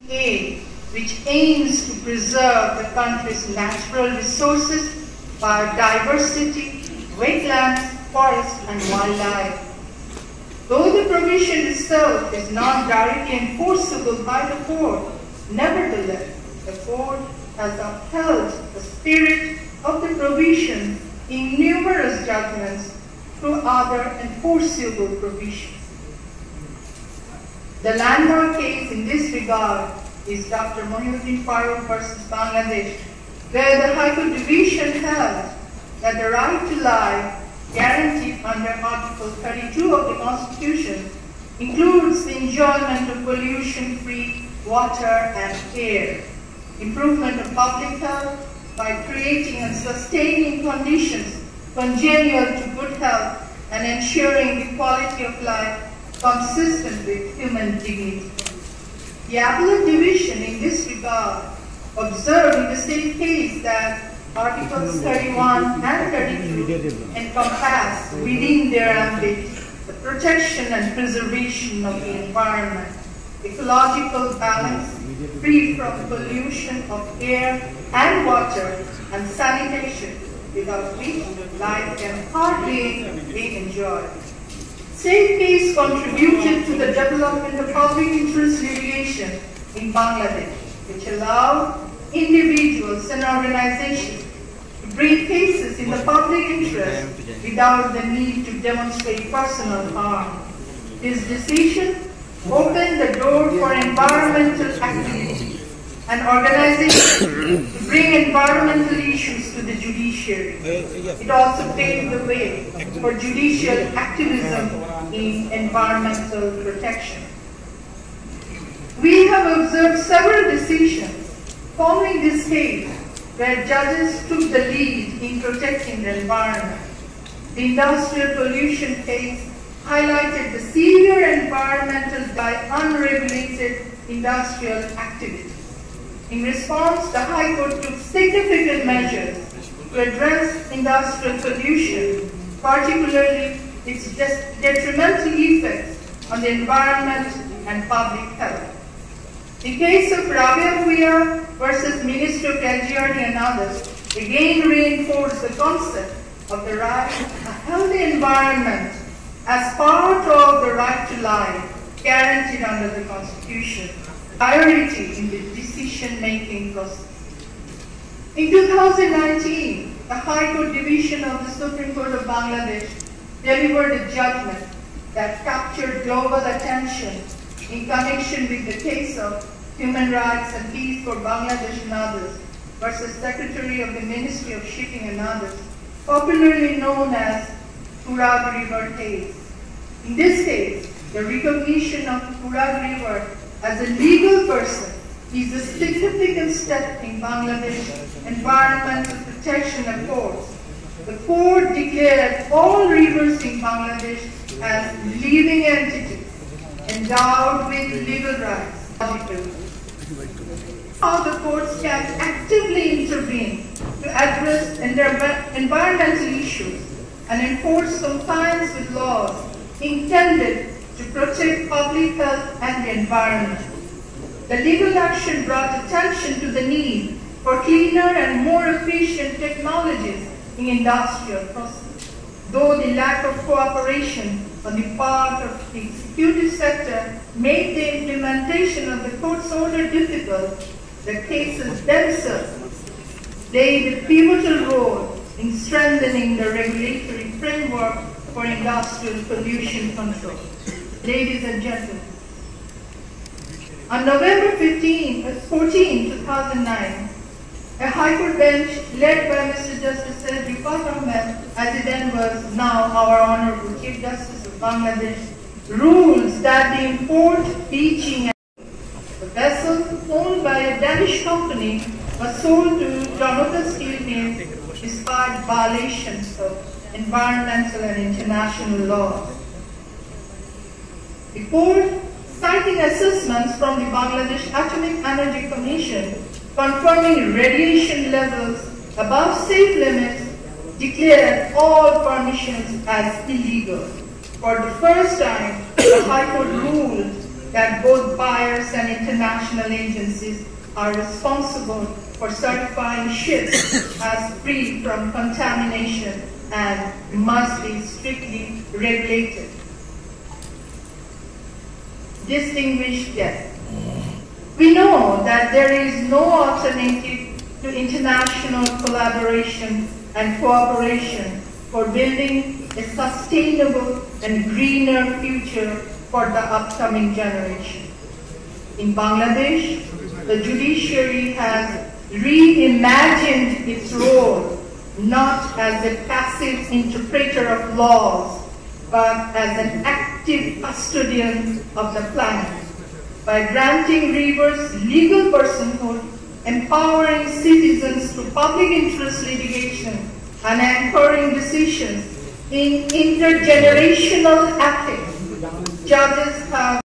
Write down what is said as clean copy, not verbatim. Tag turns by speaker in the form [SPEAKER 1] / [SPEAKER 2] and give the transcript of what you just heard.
[SPEAKER 1] aid, which aims to preserve the country's natural resources, biodiversity, wetlands, forests, and wildlife. Though the provision itself is not directly enforceable by the court, nevertheless, the court has upheld the spirit of the provision in numerous judgments through other enforceable provisions. The landmark case in this regard is Dr. Mohiuddin Farooq versus Bangladesh, where the High Court Division held that the right to life guaranteed under Article 32 of the Constitution includes the enjoyment of pollution-free water and air, improvement of public health by creating and sustaining conditions congenial to good health and ensuring the quality of life consistent with human dignity. The Appellate Division in this regard observed in the same case that Articles 31 and 32 encompass within their ambit the protection and preservation of the environment, ecological balance, free from pollution of air and water, and sanitation, without which life can hardly be enjoyed. Same case contributed to the development of public interest litigation in Bangladesh, which allowed individuals and organizations to bring cases in the public interest without the need to demonstrate personal harm. This decision opened the door for environmental activities and organizations to bring environmental issues to the judiciary. It also paved the way for judicial activism in environmental protection. We have observed several decisions following this case where judges took the lead in protecting the environment. The industrial pollution case highlighted the severe environmental by unregulated industrial activity. In response, the High Court took significant measures to address industrial pollution, particularly its detrimental effects on the environment and public health. The case of Banglar Vumi versus Ministry of LGRD and others again reinforced the concept of the right to a healthy environment as part of the right to life guaranteed under the Constitution, priority in the decision-making process. In 2019, the High Court Division of the Supreme Court of Bangladesh delivered a judgment that captured global attention in connection with the case of Human Rights and Peace for Bangladesh and others versus Secretary of the Ministry of Shipping and others, popularly known as Turag River case. In this case, the recognition of Turag River as a legal person is a significant step in Bangladesh environmental protection efforts. The court declared all rivers in Bangladesh as living entities endowed with legal rights. How the courts can actively intervene to address environmental issues and enforce compliance with laws intended to protect public health and the environment. The legal action brought attention to the need for cleaner and more efficient technologies in industrial processes. Though the lack of cooperation on the part of the executive sector made the implementation of the court's order difficult, the cases themselves played a pivotal role in strengthening the regulatory framework for industrial pollution control. Ladies and gentlemen, on November 14, 2009, a High Court bench led by Mr. Justice Rifat Ahmed, as he then was now our Honorable Chief Justice of Bangladesh, rules that the import, teaching, and the vessel owned by a Danish company was sold to Janata Steel Mills despite violations of environmental and international laws. The court, citing assessments from the Bangladesh Atomic Energy Commission confirming radiation levels above safe limits, declared all permissions as illegal. For the first time, the High Court ruled that both buyers and international agencies are responsible for certifying ships as free from contamination and must be strictly regulated. Distinguished guests, we know that there is no alternative to international collaboration and cooperation for building a sustainable and greener future for the upcoming generation. In Bangladesh, the judiciary has reimagined its role not as a passive interpreter of laws, but as an active custodian of the planet, by granting rivers legal personhood, empowering citizens through public interest litigation, and anchoring decisions in intergenerational ethics. Judges have